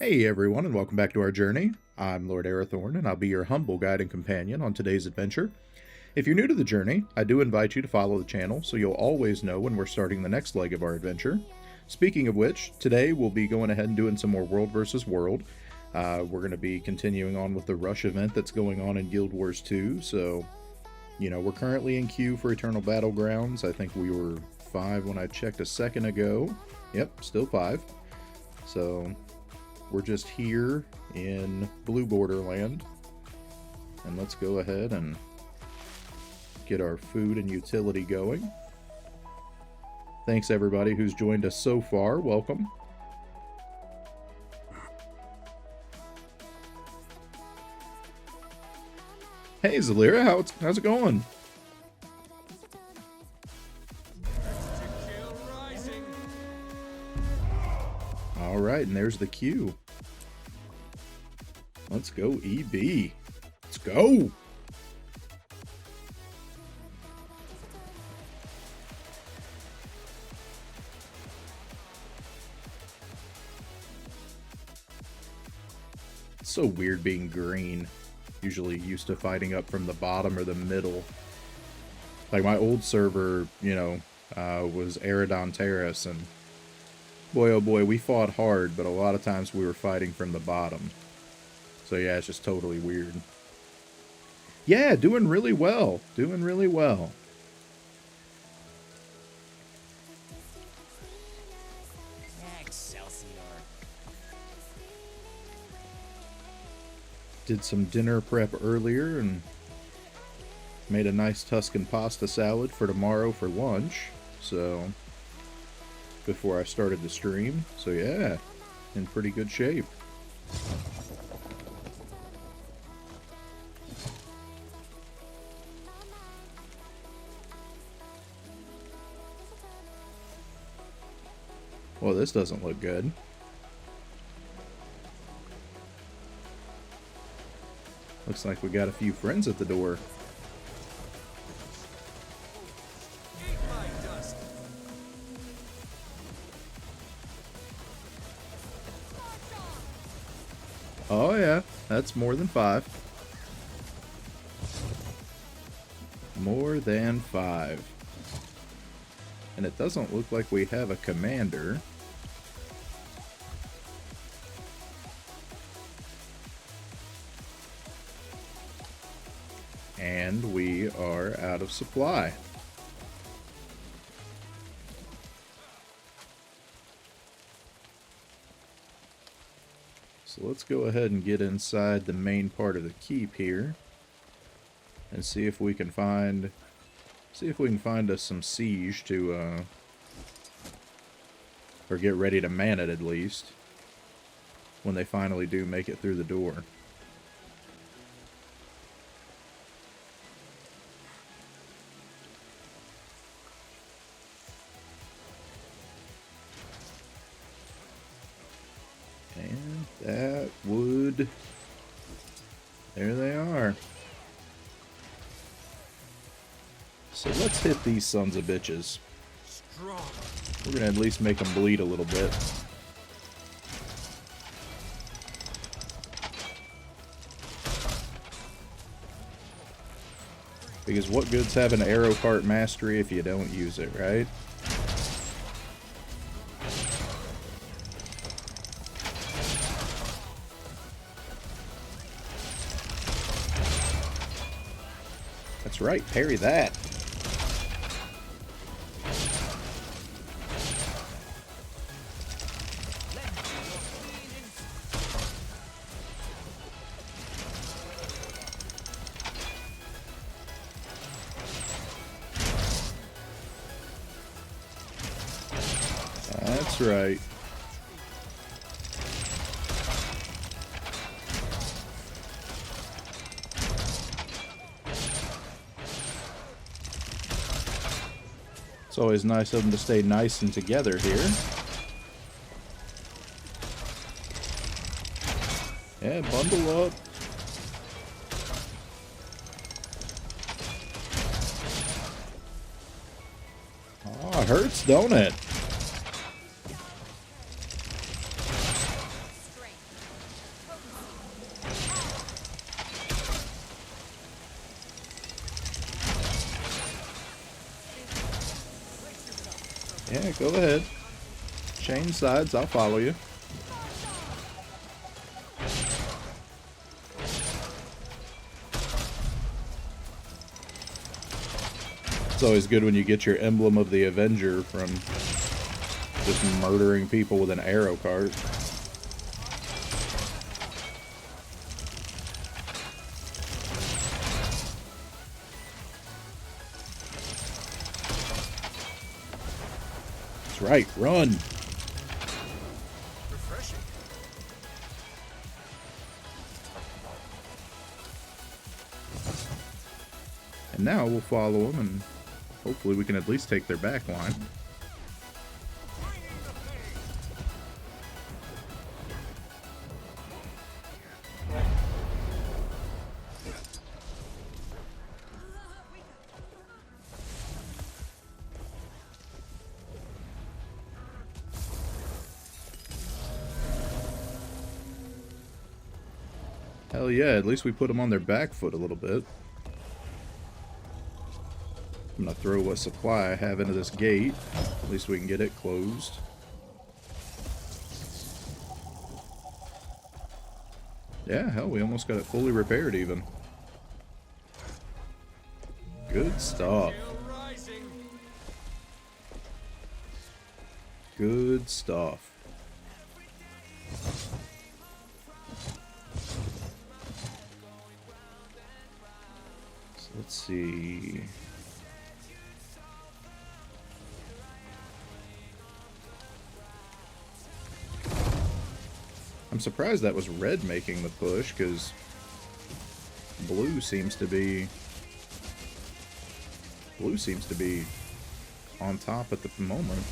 Hey everyone, and welcome back to our journey. I'm Lord Arathorn, and I'll be your humble guide and companion on today's adventure. If you're new to the journey, I do invite you to follow the channel so you'll always know when we're starting the next leg of our adventure. Speaking of which, today we'll be going ahead and doing some more World vs. World. We're going to be continuing on with the Rush event that's going on in Guild Wars 2, so, we're currently in queue for Eternal Battlegrounds. I think we were 5 when I checked a second ago. Yep, still 5. So we're just here in Blue Borderland, and let's go ahead and get our food and utility going. Thanks everybody who's joined us so far. Welcome. Hey Zalira, how's it going? Alright, and there's the queue. Let's go, EB. Let's go! It's so weird being green. Usually used to fighting up from the bottom or the middle. Like my old server, was Eridon Terrace, and boy oh boy, we fought hard, but a lot of times we were fighting from the bottom. So yeah, it's just totally weird. Yeah, doing really well. Doing really well. Excelsior. Did some dinner prep earlier and made a nice Tuscan pasta salad for tomorrow for lunch. So before I started the stream. So yeah, in pretty good shape. Well, this doesn't look good. Looks like we got a few friends at the door. Oh yeah, that's more than 5. More than 5. And it doesn't look like we have a commander. And we are out of supply. So let's go ahead and get inside the main part of the keep here and see if we can find us some siege to or get ready to man it at least when they finally do make it through the door. And that would... There they are. So let's hit these sons of bitches. We're gonna at least make them bleed a little bit. Because what good's having arrow cart mastery if you don't use it, right? That's right, parry that. That's right. It's always nice of them to stay nice and together here. Yeah, bundle up. Oh, it hurts, don't it? Yeah, go ahead. Change sides, I'll follow you. It's always good when you get your emblem of the Avenger from just murdering people with an arrow cart. That's right, run! Refreshing. And now we'll follow them, and hopefully we can at least take their back line. Hell yeah, at least we put them on their back foot a little bit. I'm gonna throw what supply I have into this gate. At least we can get it closed. Yeah, hell, we almost got it fully repaired even. Good stuff. Good stuff. So let's see. I'm surprised that was red making the push, because blue seems to be on top at the moment.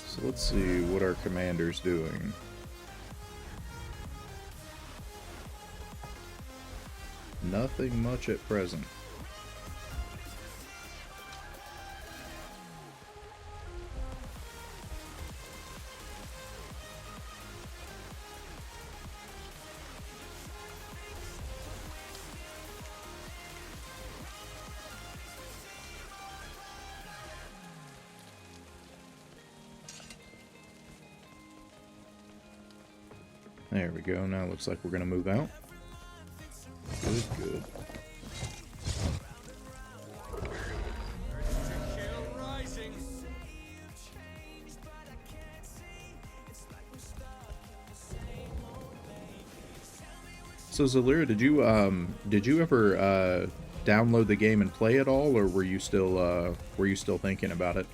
So let's see what our commander's doing. Nothing much at present. There we go. Now it looks like we're going to move out. Good, good. So Zalira, did you ever download the game and play it all, or were you still thinking about it?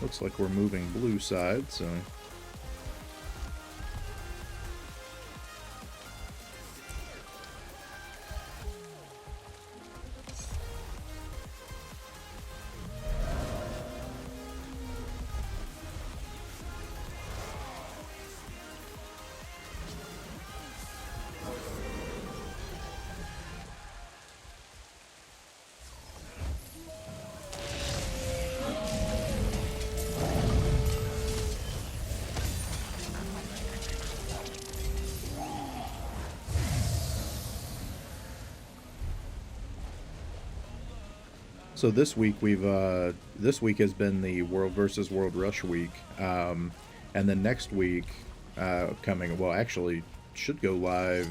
Looks like we're moving blue side, so... So this week this week has been the World versus World Rush week, and then next week actually should go live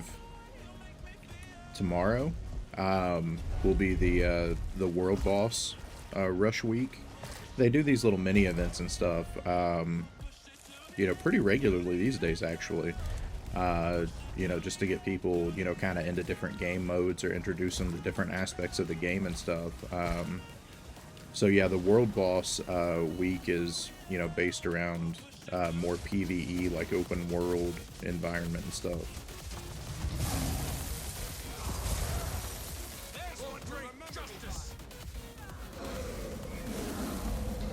tomorrow. Will be the World Boss Rush week. They do these little mini events and stuff, pretty regularly these days actually. Just to get people, kind of into different game modes or introduce them to different aspects of the game and stuff. So yeah, the world boss week is, you know, based around more PvE, like open world environment and stuff.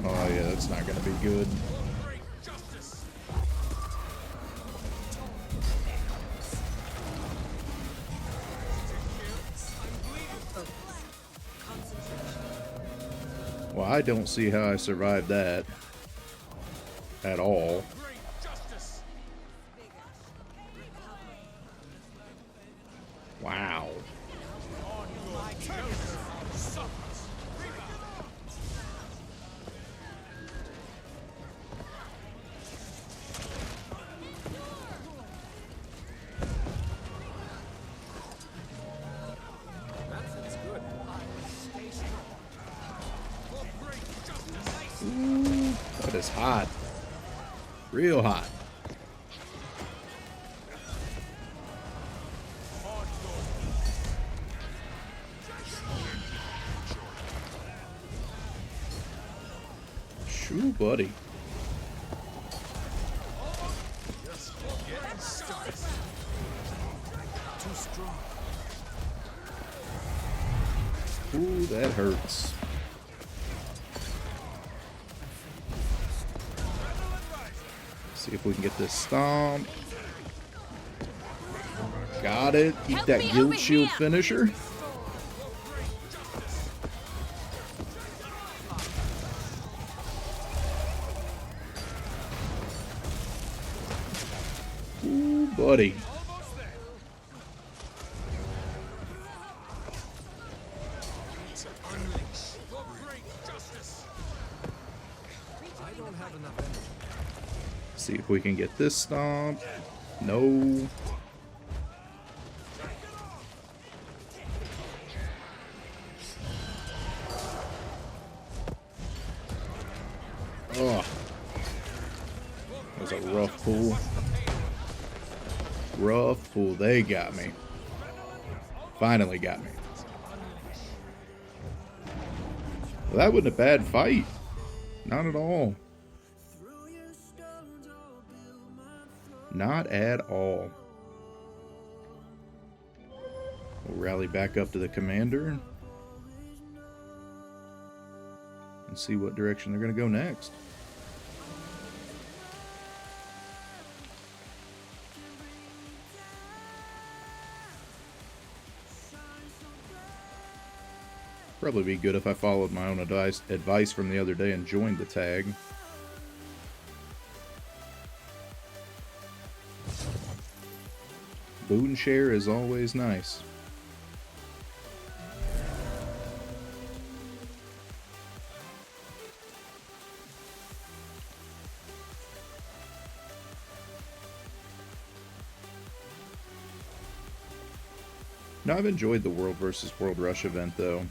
Oh yeah, that's not gonna be good. Well, I don't see how I survived that at all. Wow. Ooh, that is hot. Real hot. Shoo, buddy. Ooh, that hurts. See if we can get this stomp. Got it. Eat that guild shield finisher. Ooh, buddy. See if we can get this stomp. No. Oh. That was a rough pull. Rough pull. They got me. Finally got me. Well, that wasn't a bad fight. Not at all. Not at all. We'll rally back up to the commander and see what direction they're going to go next. Probably be good if I followed my own advice from the other day and joined the tag. Boon share is always nice. No, I've enjoyed the World versus World Rush event though.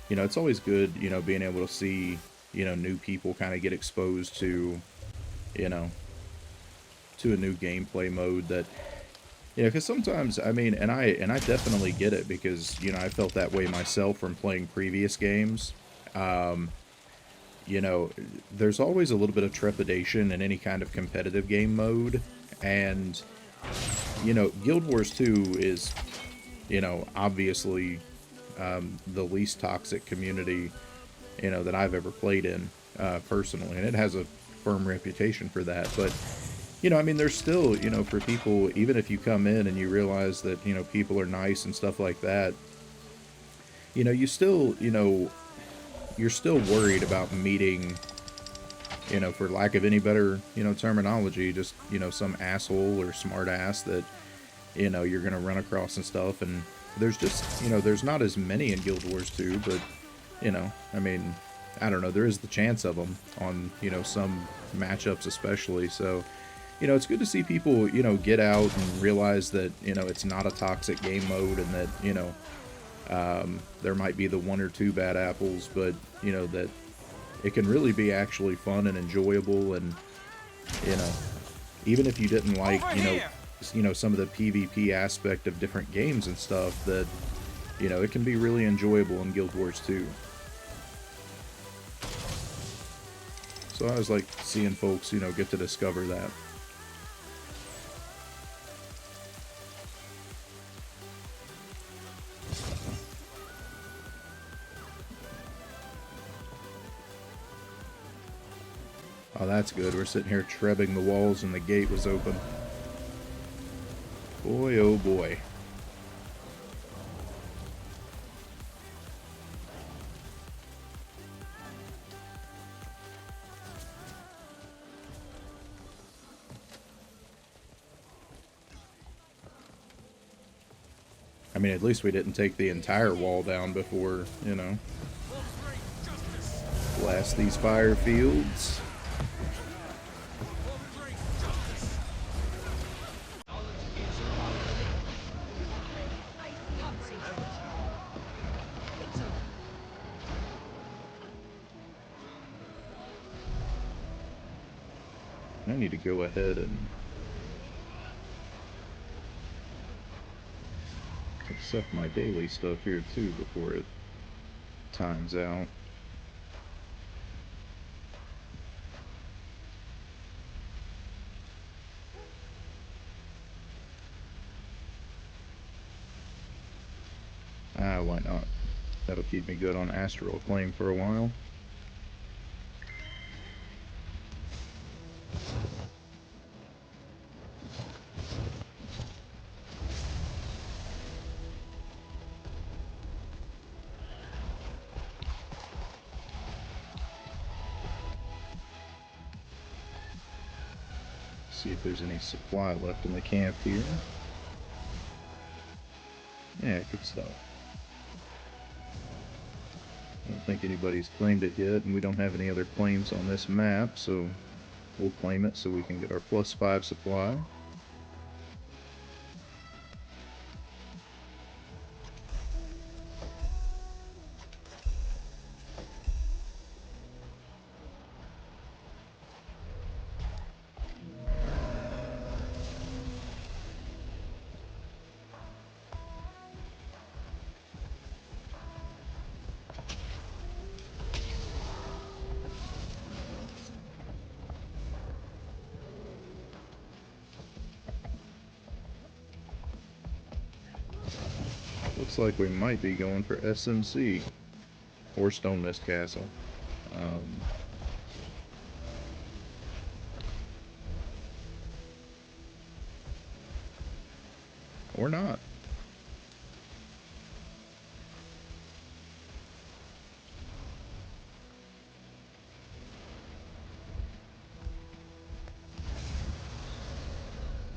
You know, it's always good, you know, being able to see, you know, new people kind of get exposed to, you know, to a new gameplay mode that, yeah, because sometimes, I mean, and I definitely get it because, you know, I felt that way myself from playing previous games. You know, there's always a little bit of trepidation in any kind of competitive game mode, and, you know, Guild Wars 2 is, you know, obviously the least toxic community, you know, that I've ever played in personally, and it has a firm reputation for that, but you know, I mean, there's still, you know, for people, even if you come in and you realize that, you know, people are nice and stuff like that, you know, you still, you know, you're still worried about meeting, you know, for lack of any better, you know, terminology, just, you know, some asshole or smart ass that, you know, you're going to run across and stuff. And there's just, you know, there's not as many in Guild Wars 2, but, you know, I mean, I don't know, there is the chance of them on, you know, some matchups especially. So, you know, it's good to see people, you know, get out and realize that, you know, it's not a toxic game mode and that, you know, there might be the one or two bad apples, but, you know, that it can really be actually fun and enjoyable. And, you know, even if you didn't like, you know, some of the PvP aspect of different games and stuff, that, you know, it can be really enjoyable in Guild Wars 2. So I always like seeing folks, you know, get to discover that. Oh, that's good. We're sitting here trebbing the walls and the gate was open. Boy, oh boy. I mean, at least we didn't take the entire wall down before, you know, blast these fire fields. I need to go ahead and accept my daily stuff here too before it times out. Ah, why not? That'll keep me good on Astral Acclaim for a while. See if there's any supply left in the camp here. Yeah, good stuff. I don't think anybody's claimed it yet, and we don't have any other claims on this map, so we'll claim it so we can get our +5 supply. Looks like we might be going for SMC or Stone Mist Castle. Or not.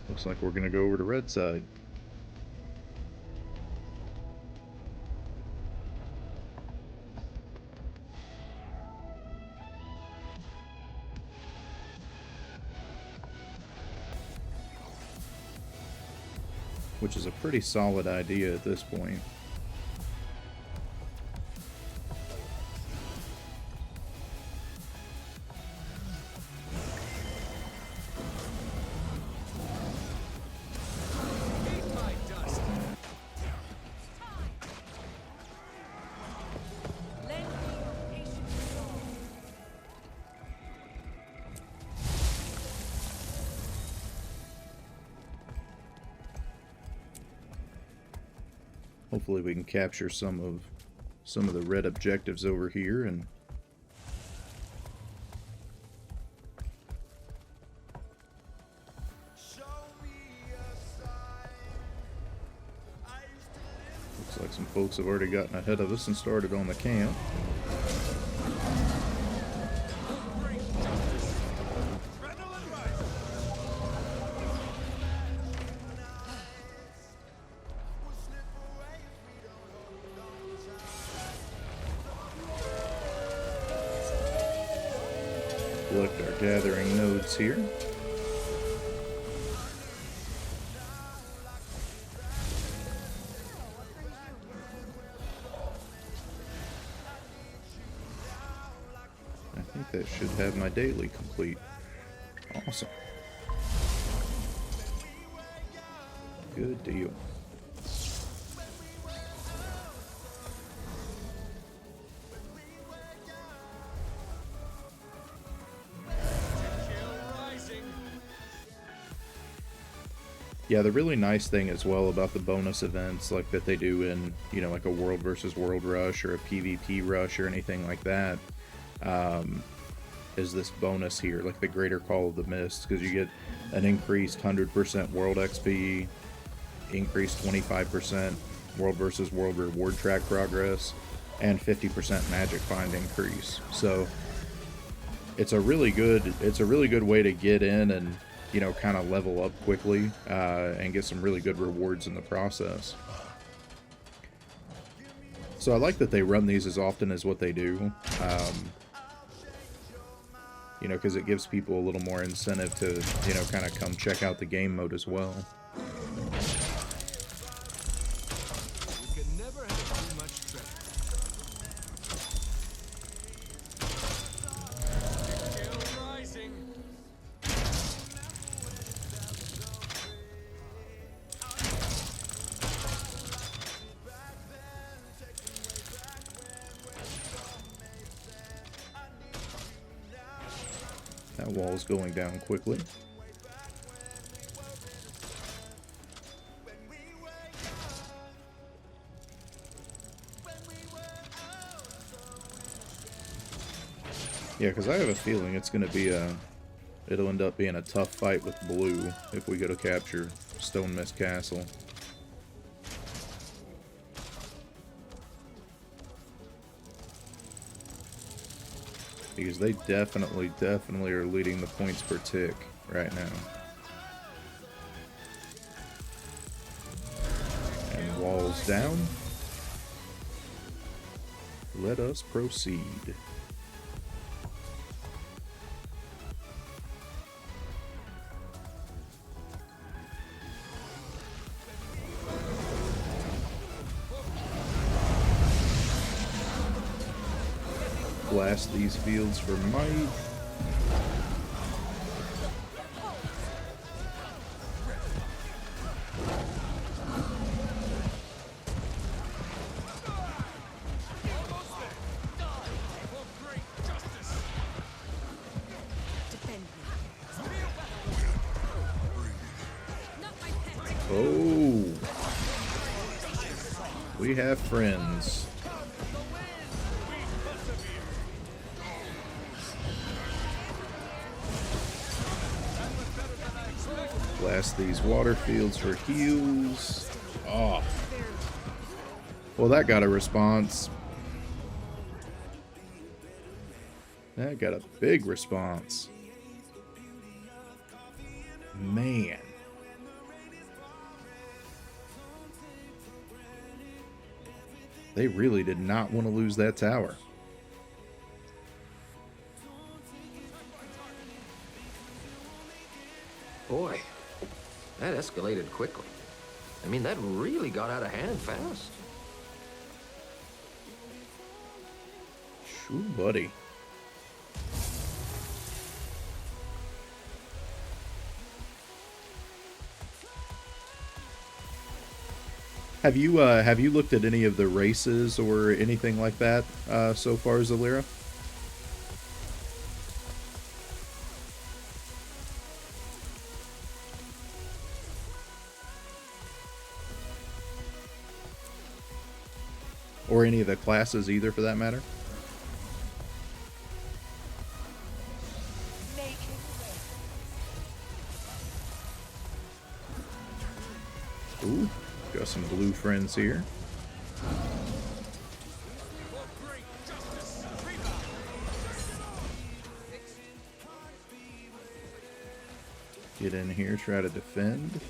Looks like we're gonna go over to red side. Which is a pretty solid idea at this point. Hopefully we can capture some of the red objectives over here and looks like some folks have already gotten ahead of us and started on the camp. Collect our gathering nodes here. I think that should have my daily complete. Awesome. Good deal. Yeah, the really nice thing as well about the bonus events like that they do in, you know, like a World versus World rush or a PvP rush or anything like that, is this bonus here, like the Greater Call of the Mist, because you get an increased 100% World XP, increased 25% World versus World reward track progress, and 50% magic find increase. So it's a really good way to get in and, you know, kind of level up quickly and get some really good rewards in the process. So I like that they run these as often as what they do, you know, because it gives people a little more incentive to, you know, kind of come check out the game mode as well. That wall is going down quickly. Yeah, because I have a feeling it's going to be it'll end up being a tough fight with blue if we go to capture Stone Mist Castle. Because they definitely are leading the points per tick right now. And walls down. Let us proceed. Blast these fields for might. Oh, we have friends. Blast these water fields for heals. Oh. Well, that got a response. That got a big response. Man. They really did not want to lose that tower. Boy, that escalated quickly. I mean, that really got out of hand fast. Shoo, buddy. Have you looked at any of the races or anything like that so far, Zalira? Or any of the classes either, for that matter? Ooh, got some blue friends here. Get in here, try to defend.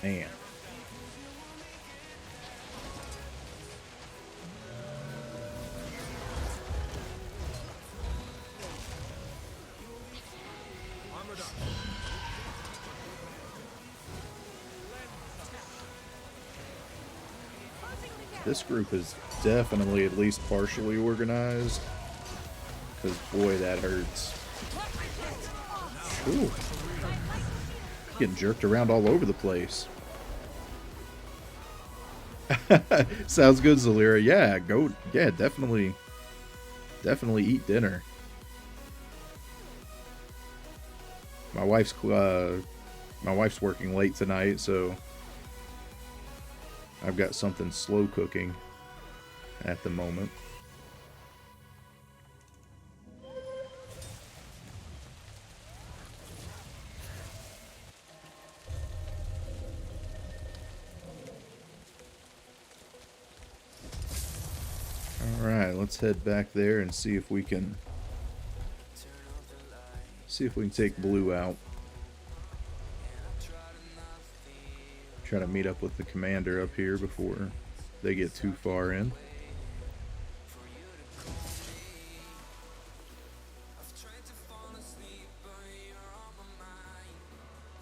Man. This group is definitely at least partially organized. Because, boy, that hurts. Ooh. Getting jerked around all over the place. Sounds good, Zalira. Yeah, go. Yeah, definitely eat dinner. My wife's working late tonight, so I've got something slow cooking at the moment. Alright, let's head back there and see if we can take blue out. Try to meet up with the commander up here before they get too far in.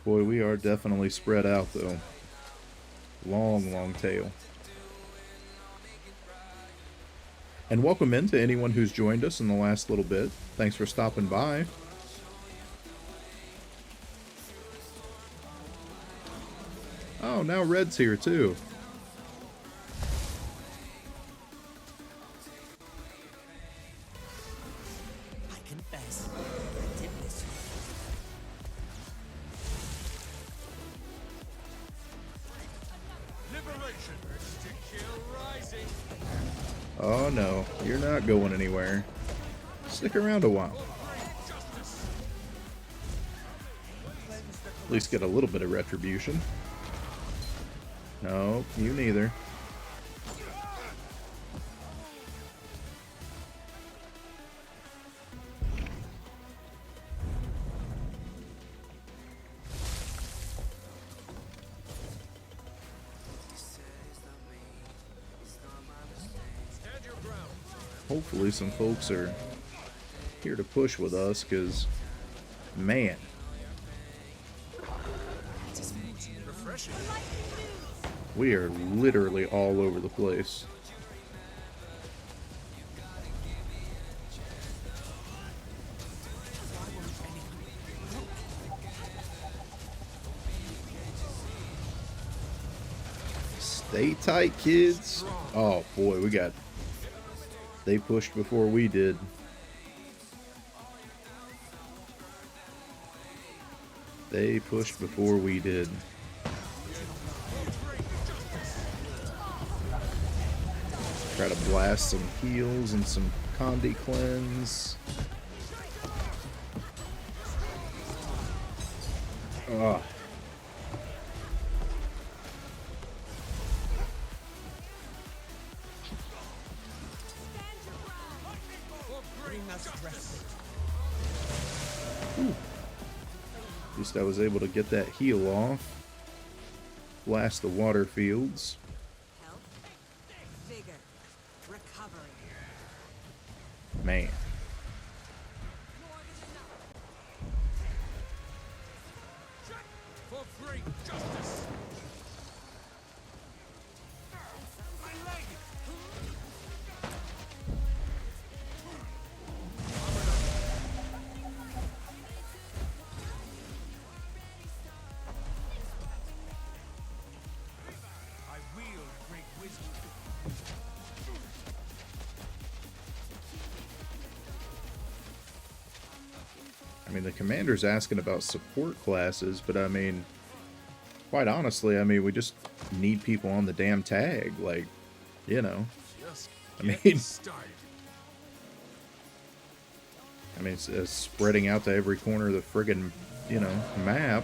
Boy, we are definitely spread out though. Long tail. And welcome in to anyone who's joined us in the last little bit. Thanks for stopping by. Oh, now Red's here too. I confess, I did miss you. Liberation to kill rising. Oh no, you're not going anywhere. Stick around a while. At least get a little bit of retribution. No, you neither. Hopefully some folks are here to push with us, because, man. We are literally all over the place. Stay tight, kids. Oh boy, they pushed before we did. They pushed before we did. Try to blast some heals and some Condi cleanse. Ugh. At least I was able to get that heal off. Blast the water fields. Health, vigor, recovery. Man. For free justice. I mean, the commander's asking about support classes, but I mean, quite honestly, I mean, we just need people on the damn tag, like, you know. I mean, it's spreading out to every corner of the friggin', you know, map.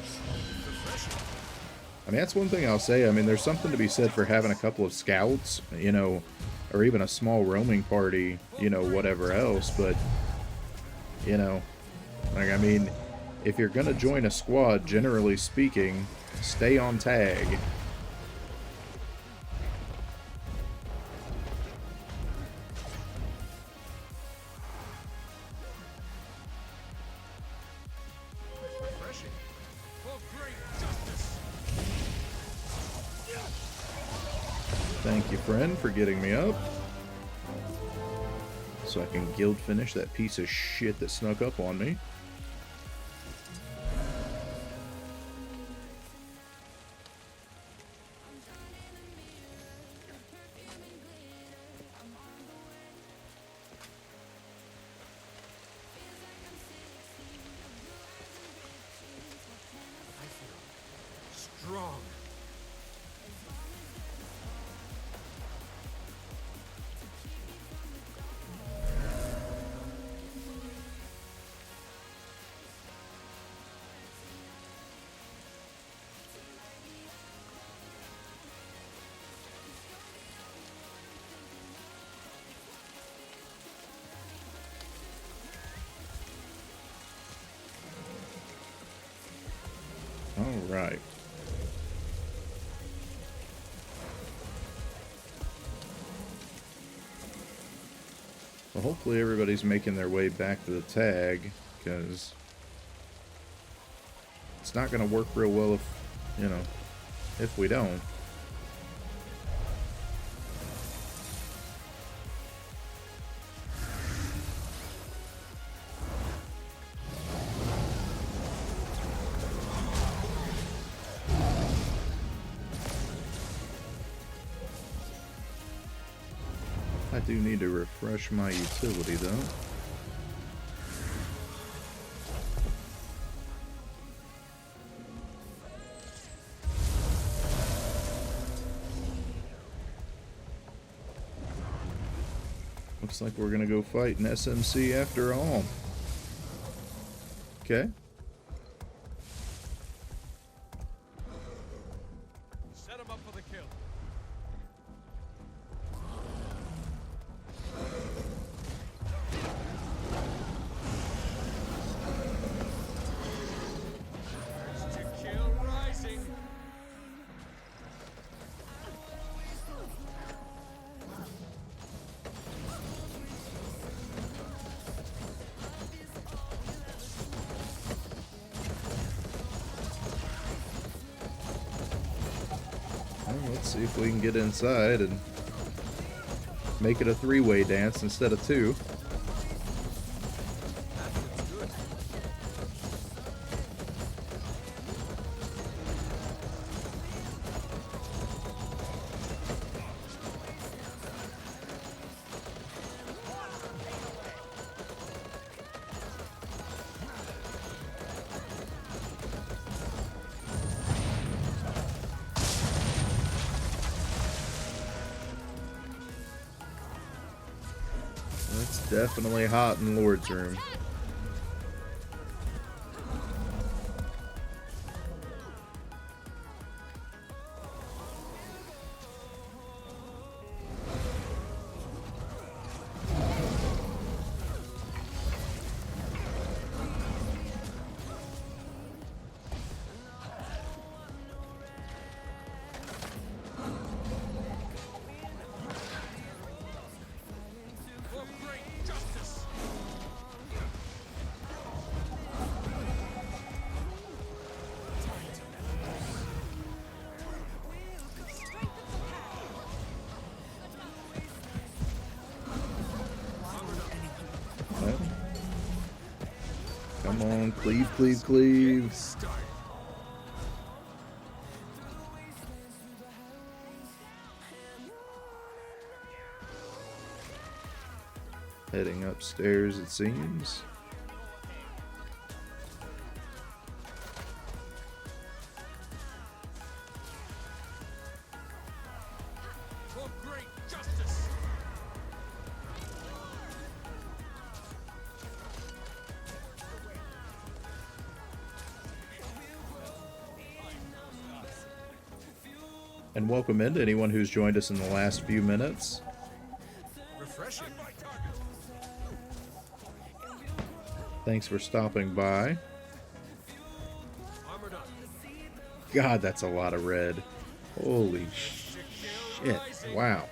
I mean, that's one thing I'll say. I mean, there's something to be said for having a couple of scouts, you know, or even a small roaming party, you know, whatever else, but, you know, like, I mean, if you're gonna join a squad, generally speaking, stay on tag. Thank you, friend, for getting me up. So I can guild finish that piece of shit that snuck up on me. I feel strong. All right. Well, hopefully everybody's making their way back to the tag, because it's not going to work real well if, you know, if we don't. I do need to refresh my utility, though. Looks like we're gonna go fight an SMC after all. Okay. Set him up for the kill. First to kill rising. Well, let's see if we can get inside and make it a three-way dance instead of two. That looks good. It's definitely hot in Lord's room. For great justice. Well, come on, cleave, cleave, cleave. Start. Heading upstairs, it seems. For great justice. And welcome in to anyone who's joined us in the last few minutes. Refreshing. Thanks for stopping by. Armored up. God, that's a lot of red. Holy shit. Wow.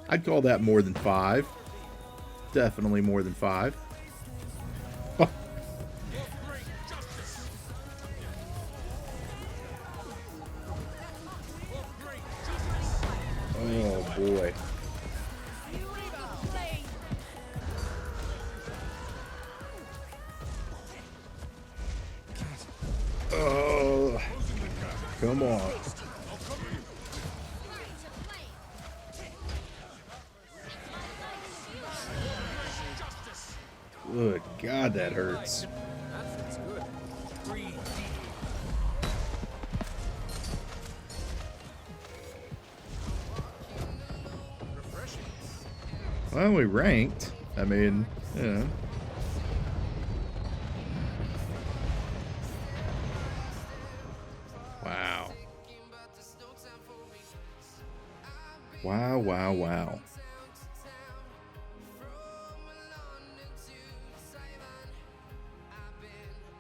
I'd call that more than 5. Definitely more than 5. For great justice. boy. Oh, come on. Good God, that hurts. That's good. Breathe deep. Refreshing. Well, we ranked. I mean, yeah. Wow. Wow, wow, wow.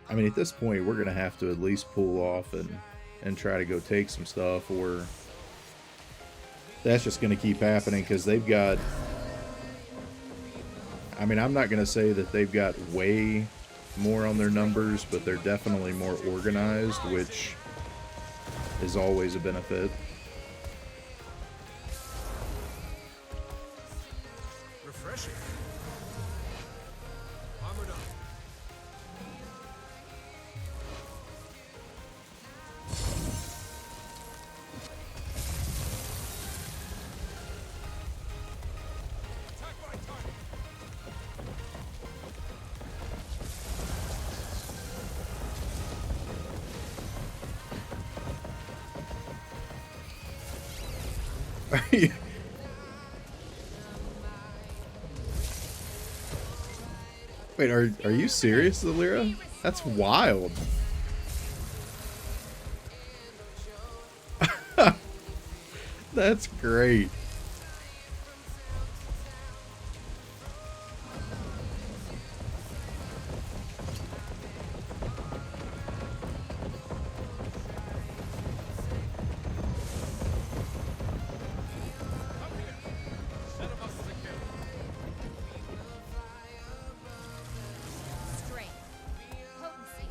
I mean, at this point, we're going to have to at least pull off and try to go take some stuff, or that's just going to keep happening because they've got... I mean, I'm not going to say that they've got way more on their numbers, but they're definitely more organized, which is always a benefit. Refreshing. Armored up. Attack by target. Wait, are you serious, Zalira? That's wild. That's great. Set him up for the kill. Strength. Potency.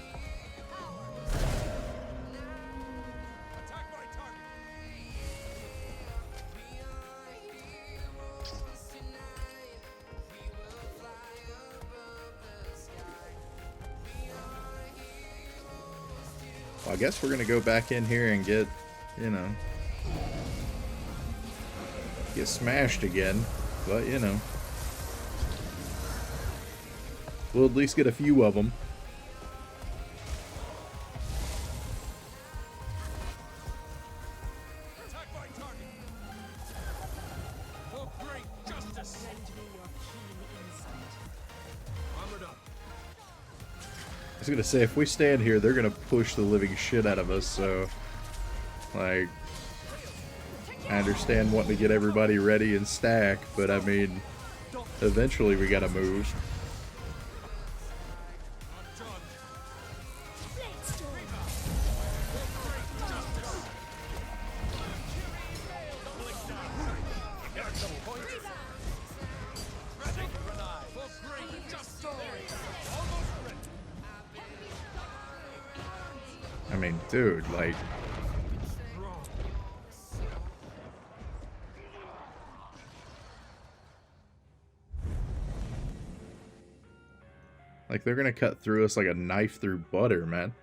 Power. Attack by target. Well, I guess we're gonna go back in here and get, you know, get smashed again. But, you know, we'll at least get a few of them. Attack by target. For great justice. Armored up. I was gonna say, if we stand here, they're gonna push the living shit out of us, so, like, I understand wanting to get everybody ready and stack, but I mean, eventually we gotta move. I'm done. For great justice. Doubling down. Got some points. Ready. For great justice. Almost ready. I mean, dude, like, Wrong. they're gonna cut through us like a knife through butter, man.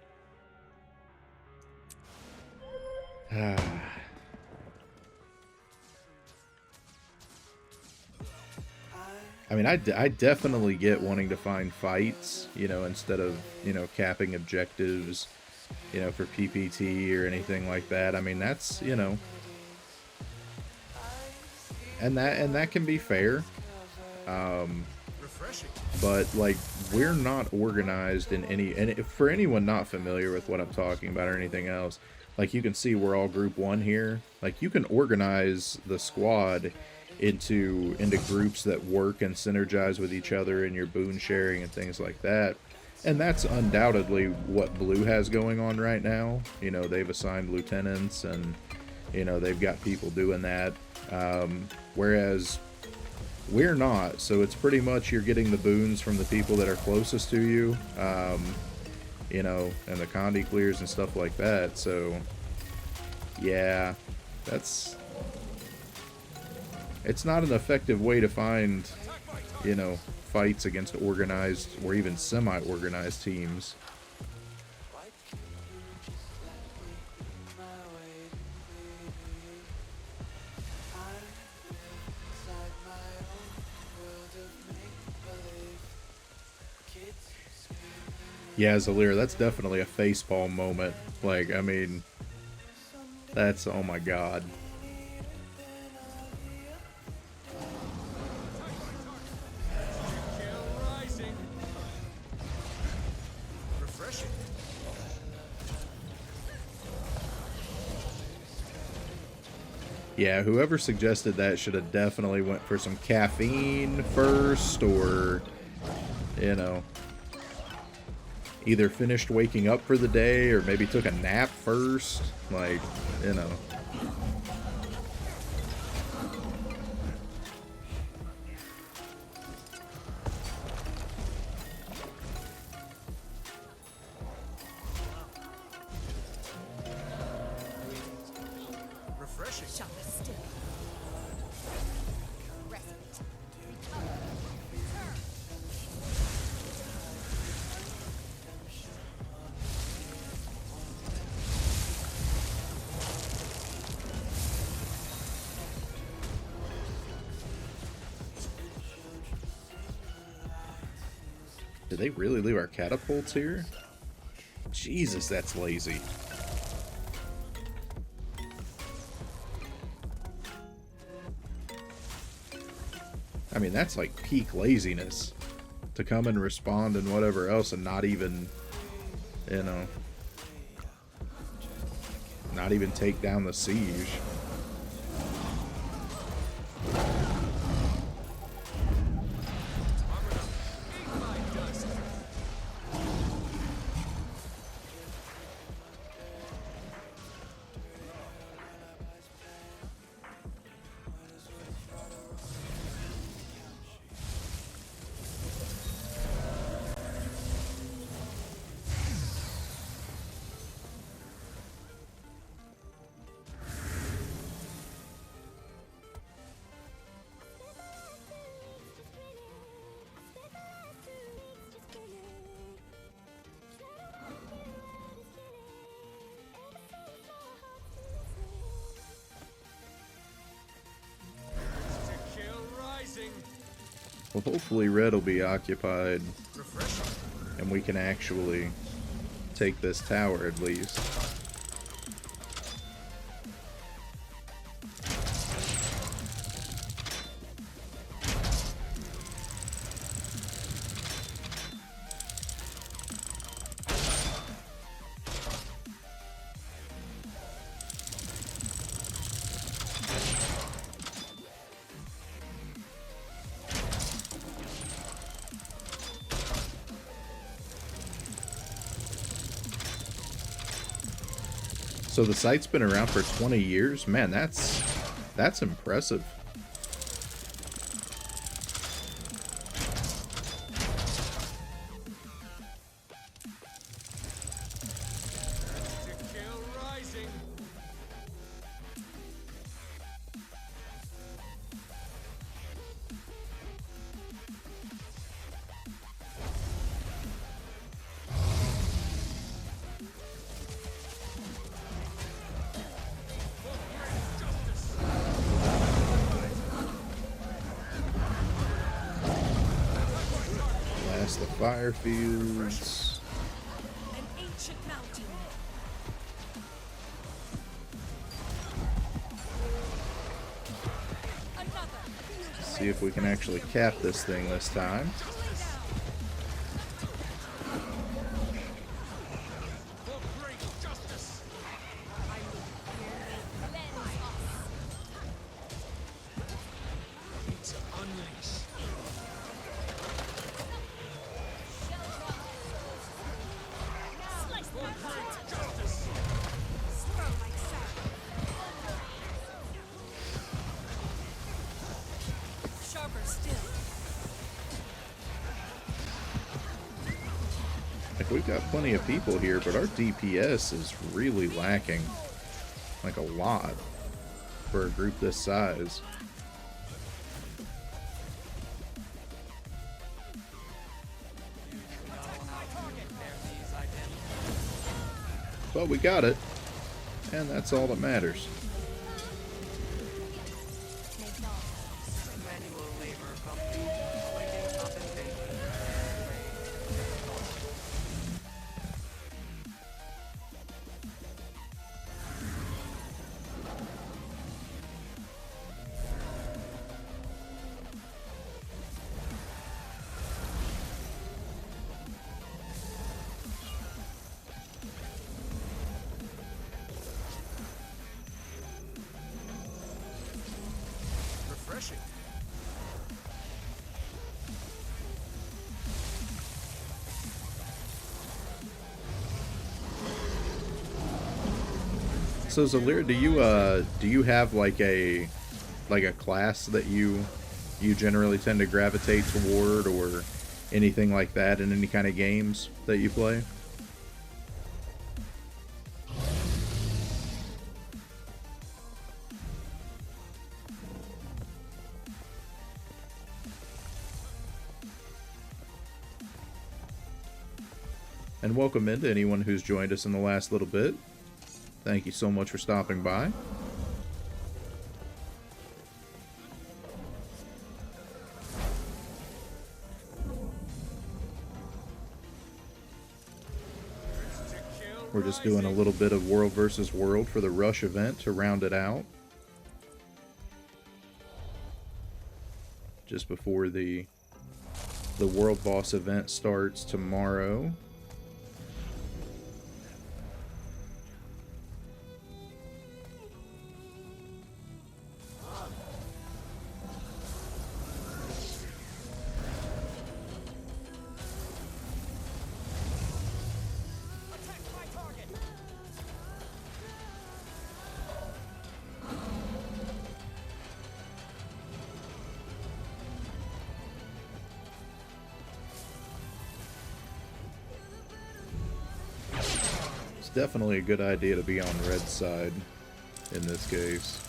I mean, I definitely get wanting to find fights, you know, instead of, you know, capping objectives, you know, for PPT or anything like that. I mean, that's, you know, and that can be fair. Refreshing. But like, we're not organized in any, and for anyone not familiar with what I'm talking about or anything else, like, you can see we're all group 1 here. Like, you can organize the squad into groups that work and synergize with each other in your boon sharing and things like that. And that's undoubtedly what Blue has going on right now. You know, they've assigned lieutenants and, you know, they've got people doing that. Whereas we're not. So it's pretty much you're getting the boons from the people that are closest to you, you know, and the Condi clears and stuff like that. So, yeah, that's it's not an effective way to find, you know, fights against organized or even semi-organized teams. Yeah, Zalir, that's definitely a facepalm moment. Like, I mean, that's, oh my god. Rising. Refreshing. Yeah, whoever suggested that should have definitely went for some caffeine first, or, you know, either finished waking up for the day or maybe took a nap first. Like, you know. Refreshing. Sharper still. Respite. Recover. Turn. Did they really leave our catapults here? Jesus, that's lazy. I mean, that's like peak laziness. To come and respond and whatever else and not even, you know, not even take down the siege. Well, hopefully red will be occupied and we can actually take this tower at least. So the site's been around for 20 years? Man, that's impressive. The fire fields. An ancient mountain. Another. See if we can actually cap this thing this time. Like, we've got plenty of people here, but our DPS is really lacking. Like, a lot for a group this size. But we got it, and that's all that matters. Manual labor complete. Awaiting compensation. Refreshing. So Zalir, do you have like a class that you generally tend to gravitate toward, or anything like that in any kind of games that you play? And welcome in to anyone who's joined us in the last little bit. Thank you so much for stopping by. We're just doing a little bit of World versus World for the Rush event to round it out. Just before the World Boss event starts tomorrow. Attack my target. It's definitely a good idea to be on red side in this case.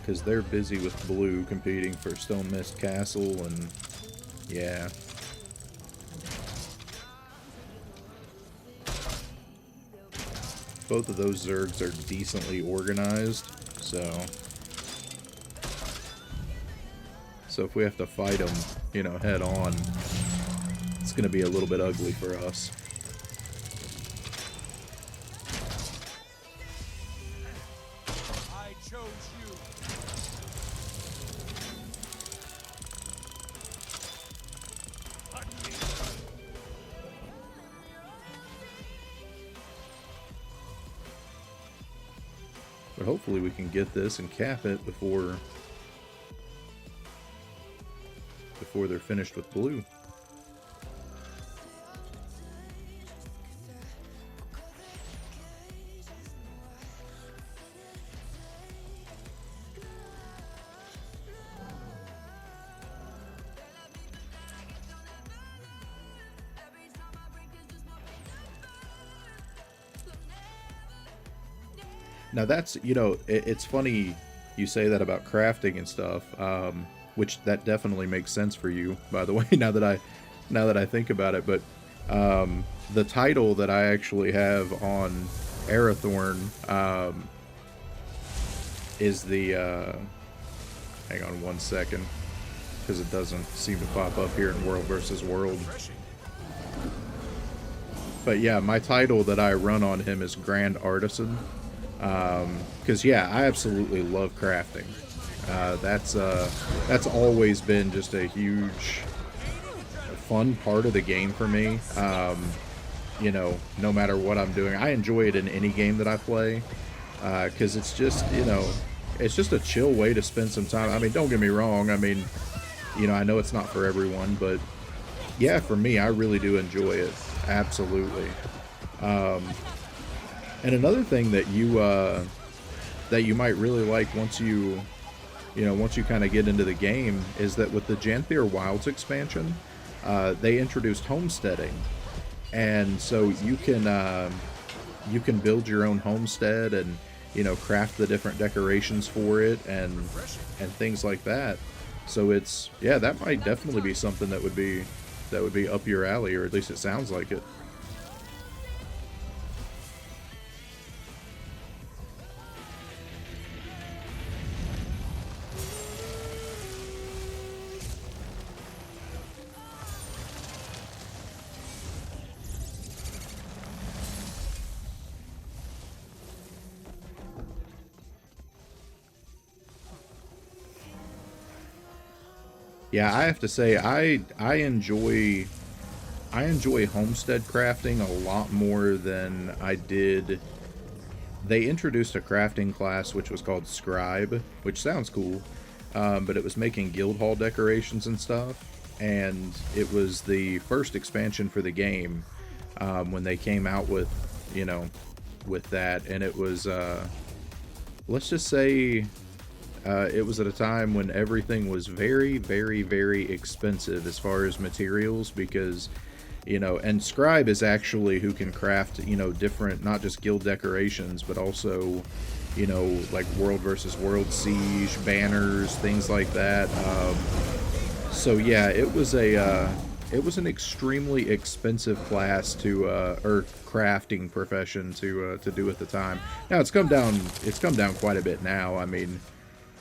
Because they're busy with blue competing for Stone Mist Castle, and yeah. Both of those Zergs are decently organized, so if we have to fight them, you know, head on, it's going to be a little bit ugly for us. I chose you. Hunt me. But hopefully we can get this and cap it before they're finished with blue. Now that's, you know, it's funny you say that about crafting and stuff, which that definitely makes sense for you, by the way, now that I think about it. But the title that I actually have on Arathorn is the hang on one second, because it doesn't seem to pop up here in World versus World. Refreshing. But yeah, my title that I run on him is Grand Artisan. Because yeah, I absolutely love crafting. That's always been just a huge fun part of the game for me. You know, no matter what I'm doing, I enjoy it in any game that I play, because it's just, you know, it's just a chill way to spend some time. I mean, don't get me wrong, I mean, you know, I know it's not for everyone, but yeah, for me, I really do enjoy it. Absolutely. And another thing that you might really like once you kind of get into the game is that with the Janthier Wilds expansion, they introduced homesteading, and so you can build your own homestead and, you know, craft the different decorations for it and things like that. So it's, yeah, that might definitely be something that would be that would be up your alley, or at least it sounds like it. Yeah, I have to say I enjoy homestead crafting a lot more than I did. They introduced a crafting class which was called Scribe, which sounds cool, but it was making guild hall decorations and stuff, and it was the first expansion for the game when they came out with, you know, with that, and it was let's just say it was at a time when everything was very, very, very expensive as far as materials, because, you know, and Scribe is actually who can craft, you know, different, not just guild decorations, but also, you know, like World versus World Siege, banners, things like that. So yeah, it was an extremely expensive class to, or crafting profession to do at the time. Now it's come down quite a bit now. I mean,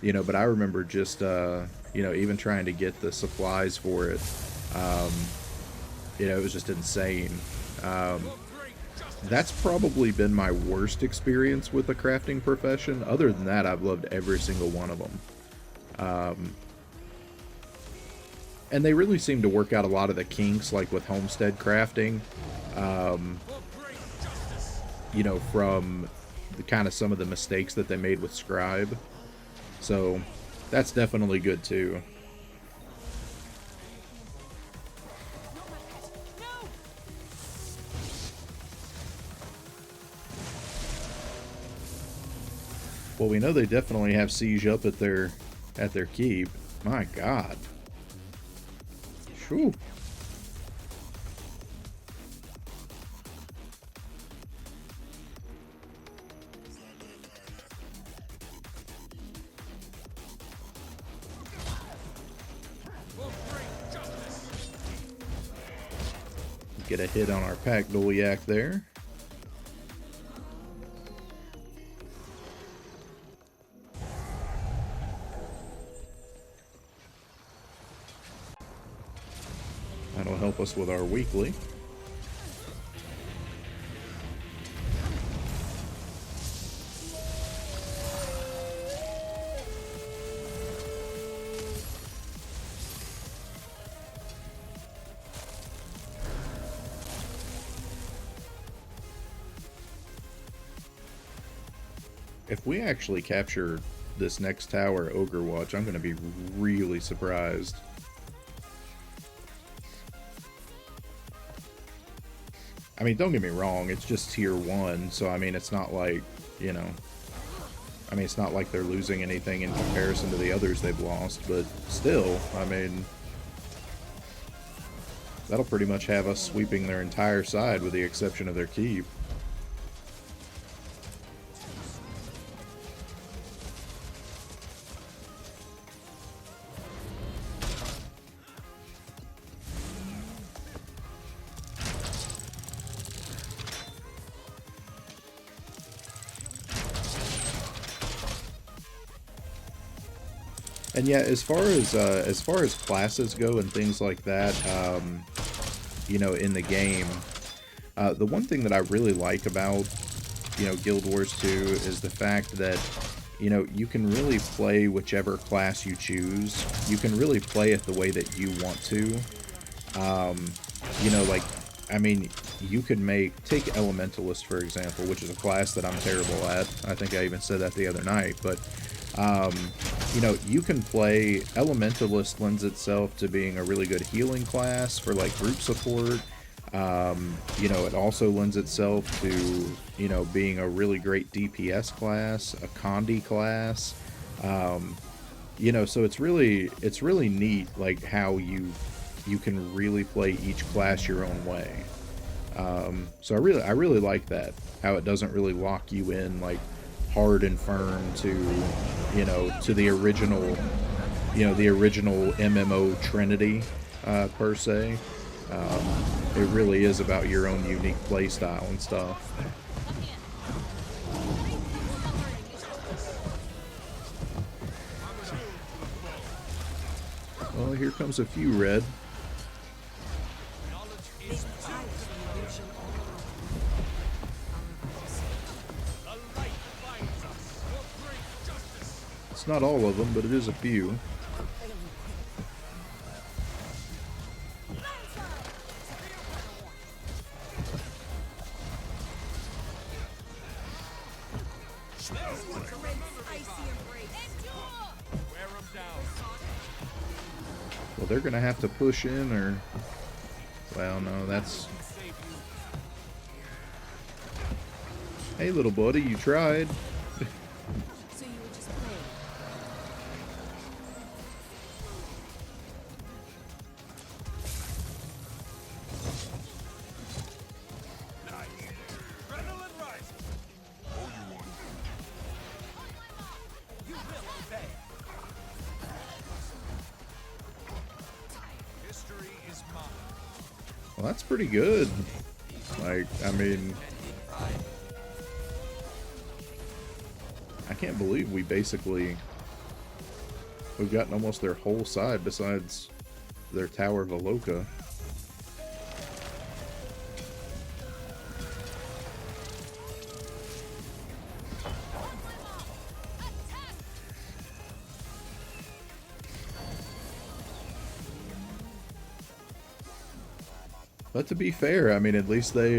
you know, but I remember just, you know, even trying to get the supplies for it, you know, it was just insane. That's probably been my worst experience with the crafting profession. Other than that, I've loved every single one of them. And they really seem to work out a lot of the kinks, like with homestead crafting, you know, from the kind of some of the mistakes that they made with Scribe. So that's definitely good too. Well, we know they definitely have siege up at their keep. My God. Whew. Get a hit on our pack Goliath there. That'll help us with our weekly. If we actually capture this next tower, Ogre Watch, I'm going to be really surprised. I mean, don't get me wrong, it's just tier 1, so I mean, it's not like, you know, I mean, it's not like they're losing anything in comparison to the others they've lost, but still, I mean, that'll pretty much have us sweeping their entire side with the exception of their keep. And yeah, as far as classes go and things like that, you know, in the game, the one thing that I really like about, you know, Guild Wars 2 is the fact that, you know, you can really play whichever class you choose. You can really play it the way that you want to. You know, like, I mean, you could take Elementalist, for example, which is a class that I'm terrible at. I think I even said that the other night, but you know, you can play Elementalist. Lends itself to being a really good healing class for like group support. You know, it also lends itself to, you know, being a really great DPS class, a Condi class. You know, so it's really neat, like how you can really play each class your own way. So I really like that, how it doesn't really lock you in like hard and firm to, you know, to the original, you know, the original MMO Trinity, per se. It really is about your own unique play style and stuff. Well, here comes a few red. It's not all of them, but it is a few. Well, they're gonna have to push in, or... Well, no, that's... Hey, little buddy, you tried. So you were just playing. Adrenaline rising. Oh, you won. You will obey. History is mine. Well, that's pretty good. Like, I mean... I can't believe we basically... We've gotten almost their whole side besides their Tower Veloka. But to be fair, I mean, at least they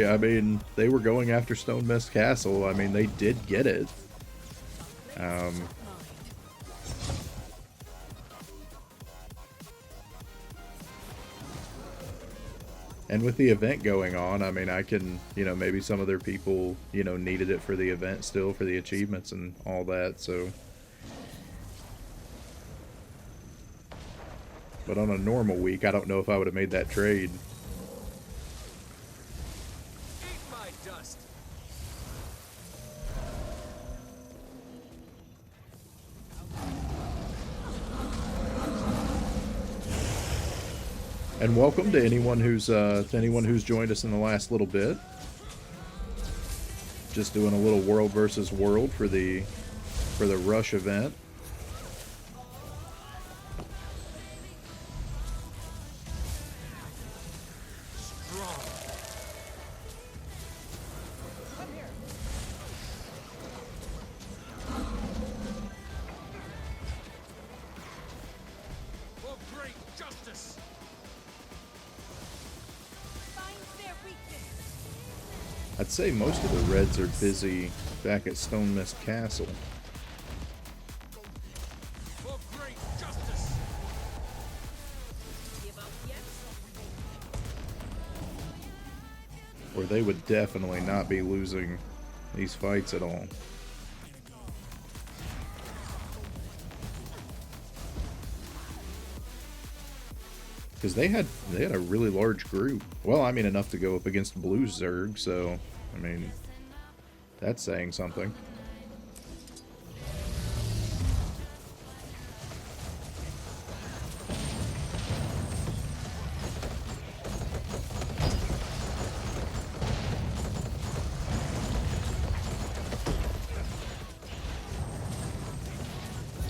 were going after Stone Mist Castle. I mean, they did get it. And with the event going on, I mean, I can, you know, maybe some of their people, you know, needed it for the event still, for the achievements and all that, so. But on a normal week, I don't know if I would have made that trade. Eat my dust. And welcome to anyone who's joined us in the last little bit. Just doing a little world versus world for the Rush event. For great justice. Find their weakness. I'd say most of the Reds are busy back at Stone Mist Castle. For great justice. Give up yet? Or they would definitely not be losing these fights at all. Because they had a really large group. Well, I mean, enough to go up against Blue Zerg, so, I mean, that's saying something.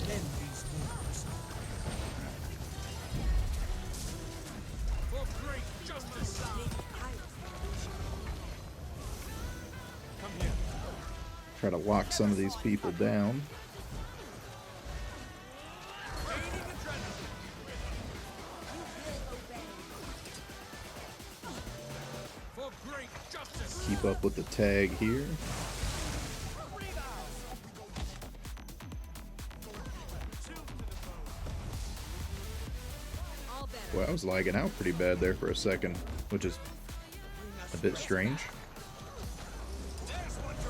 End these wounds. For great justice. Come here. Try to lock some of these people down. Gaining adrenaline. For great justice. Keep up with the tag here. All better. Well, I was lagging out pretty bad there for a second, which is a bit strange. There's one to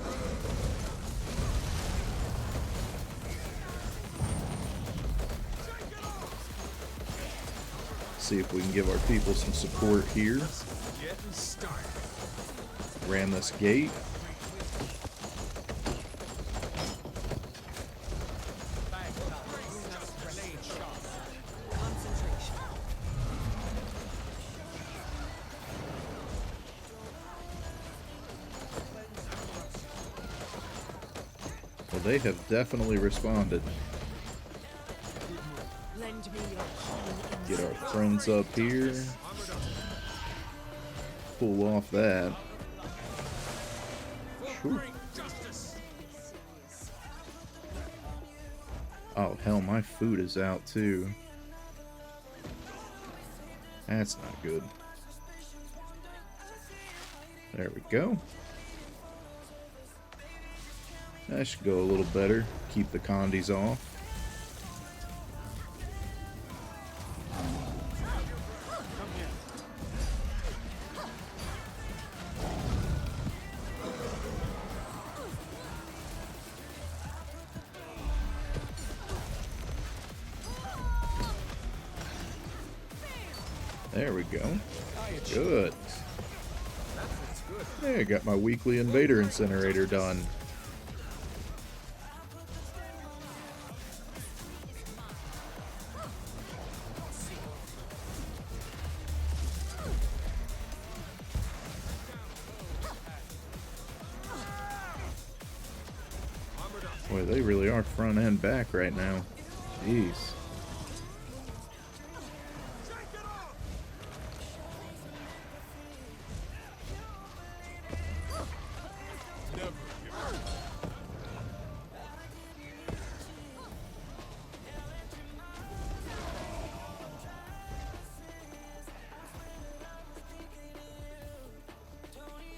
See if we can give our people some support here. getting started. Ran this gate. Concentration. they have definitely responded. Lend me your common Get our friends up here. Pull off that. Sure. Oh, hell, my food is out too. That's not good. There we go. That should go a little better. Keep the condies off. There we go. Good. Hey, I got my weekly invader incinerator done. Boy, they really are front and back right now. Jeez.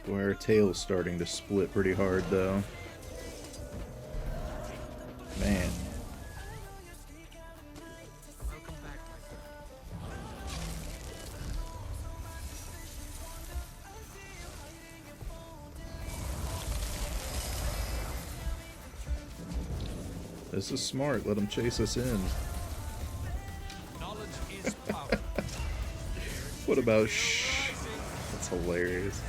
Boy, our tail's starting to split pretty hard, though. Man. This is smart. Let them chase us in. Knowledge is power. What about shh? That's hilarious.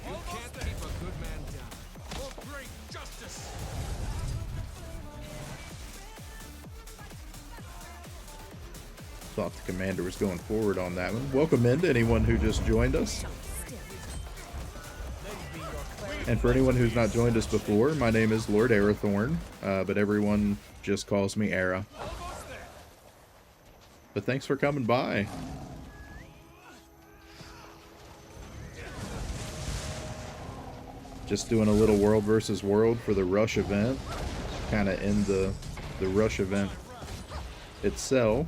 You can't keep a good man down. For great justice. Thought the commander was going forward on that one. Welcome in to anyone who just joined us. And for anyone who's not joined us before, my name is Lord Arathorn, but everyone just calls me Ara. But thanks for coming by. Just doing a little world versus world for the rush event. Kind of end the rush event itself.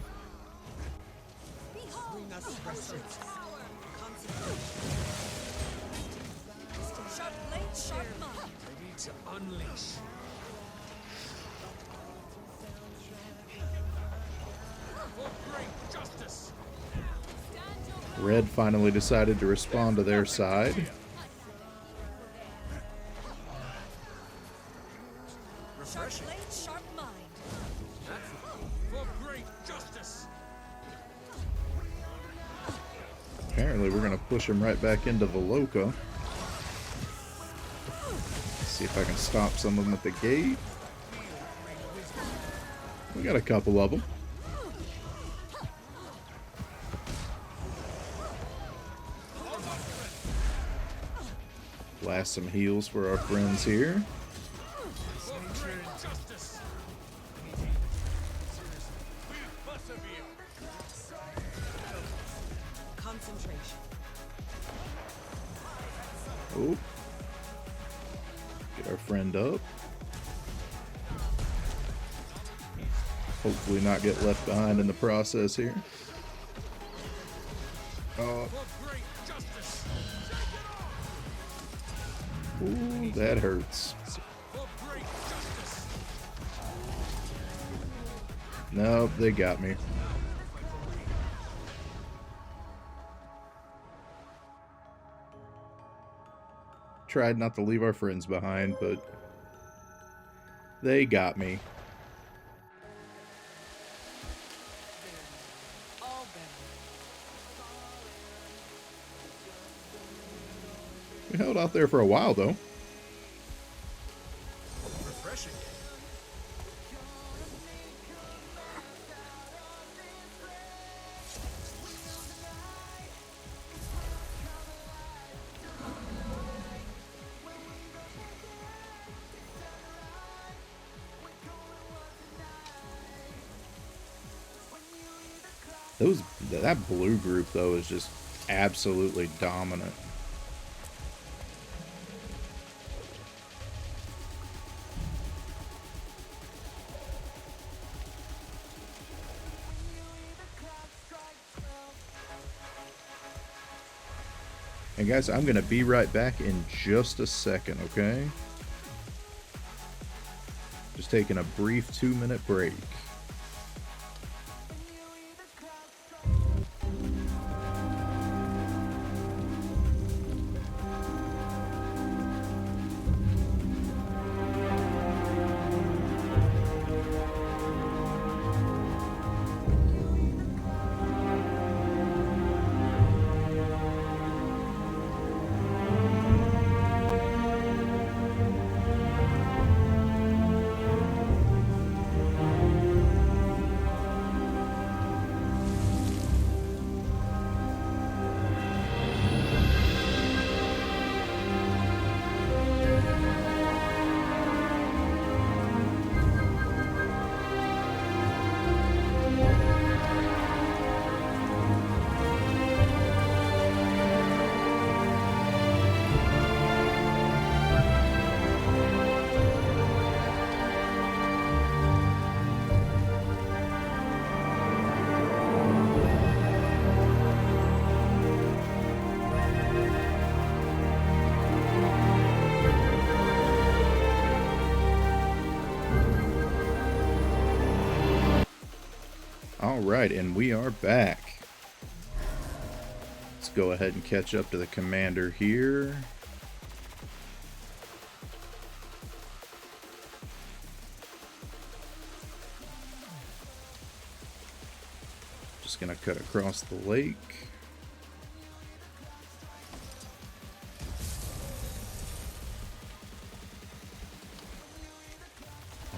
sharp blade, sharp mind. Ready to unleash. For great justice. Red finally decided to respond to their side. Sharp blade, sharp mind. For great justice. Apparently we're going to push him right back into Veloka. See if I can stop some of them at the gate. We got a couple of them. Blast some heals for our friends here. For great justice. Persevere. Concentration. Oh. Get our friend up. Hopefully not get left behind in the process here. Oh, For great justice. ooh, that hurts. For great justice. Nope, they got me. Tried not to leave our friends behind, but they got me. All better. We held out there for a while, though. Refreshing. That blue group though is just absolutely dominant. And guys, I'm gonna be right back in just a second, okay? Just taking a brief 2-minute break. Alright, and we are back. Let's go ahead and catch up to the commander here. Just gonna cut across the lake.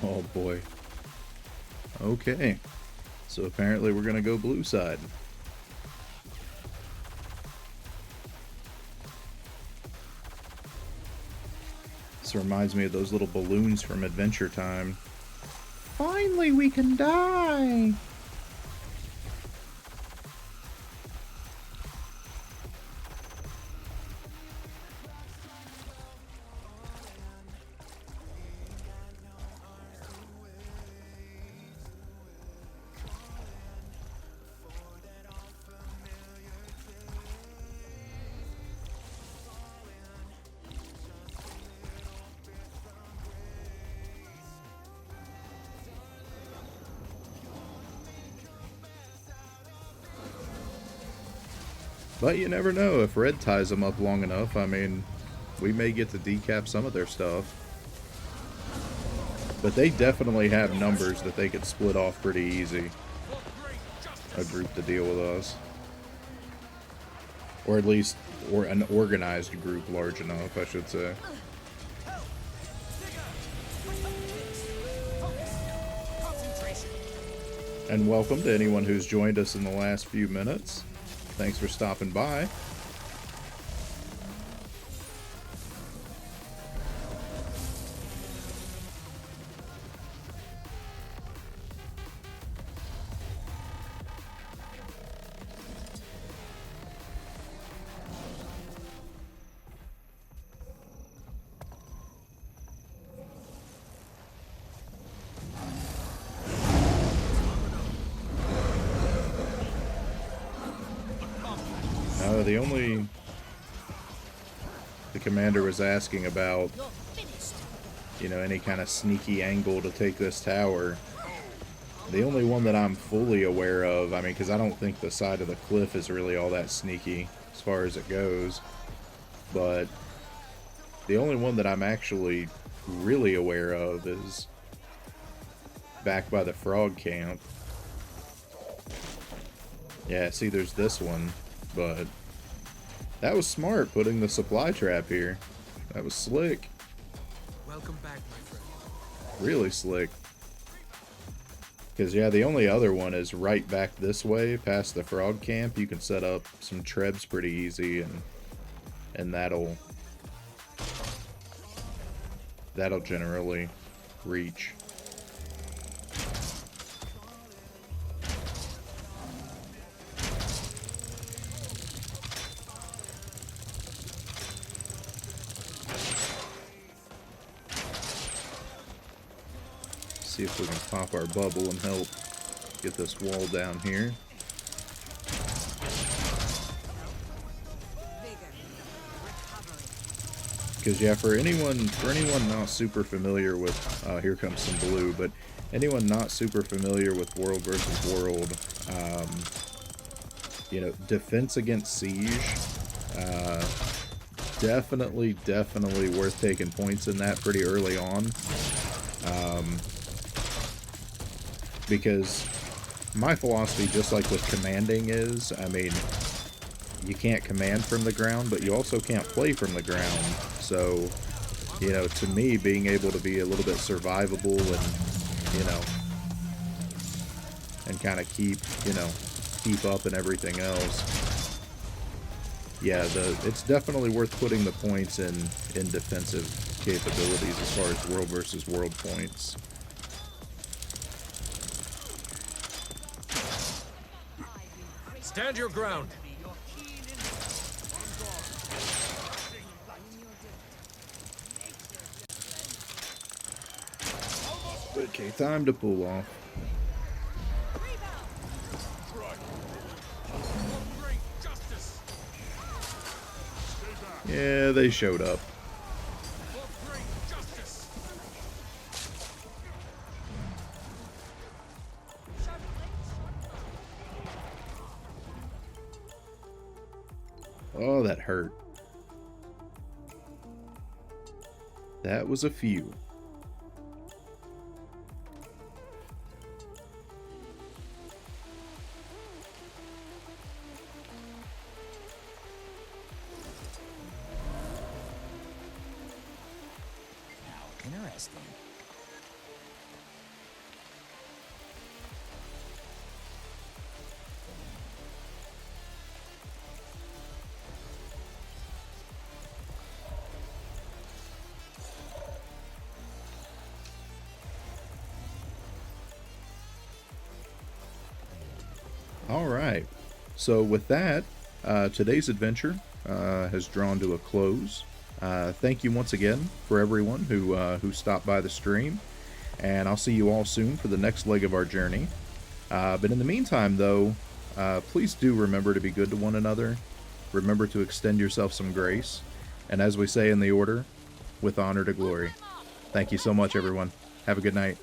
Oh boy. Okay. So apparently we're gonna go blue side. This reminds me of those little balloons from Adventure Time. Finally we can die! But you never know, if red ties them up long enough, I mean, we may get to decap some of their stuff. But they definitely have numbers that they could split off pretty easy. A group to deal with us. Or at least, or an organized group large enough, I should say. And welcome to anyone who's joined us in the last few minutes. Thanks for stopping by. The commander was asking about, you know, any kind of sneaky angle to take this tower. The only one that I'm fully aware of, I mean, because I don't think the side of the cliff is really all that sneaky as far as it goes, but the only one that I'm actually really aware of is back by the frog camp. Yeah, see, there's this one, but that was smart, putting the supply trap here. That was slick. Welcome back, my friend. Really slick. Because, yeah, the only other one is right back this way, past the frog camp. You can set up some trebs pretty easy, and that'll generally reach. see if we can pop our bubble and help get this wall down here. Because yeah, for anyone not super familiar with, here comes some blue, but anyone not super familiar with World versus World, you know, defense against siege, definitely worth taking points in that pretty early on, because my philosophy, just like with commanding, is, I mean, you can't command from the ground, but you also can't play from the ground. So, you know, to me, being able to be a little bit survivable and, you know, and kind of keep up and everything else. Yeah, it's definitely worth putting the points in defensive capabilities as far as World versus World points. Stand your ground. Okay, time to pull off. Yeah, they showed up. Oh, that hurt. That was a few. Interesting. All right. So with that, today's adventure has drawn to a close. Thank you once again for everyone who stopped by the stream, and I'll see you all soon for the next leg of our journey. But in the meantime, though, please do remember to be good to one another. Remember to extend yourself some grace, and as we say in the order, with honor to glory. Thank you so much, everyone. Have a good night.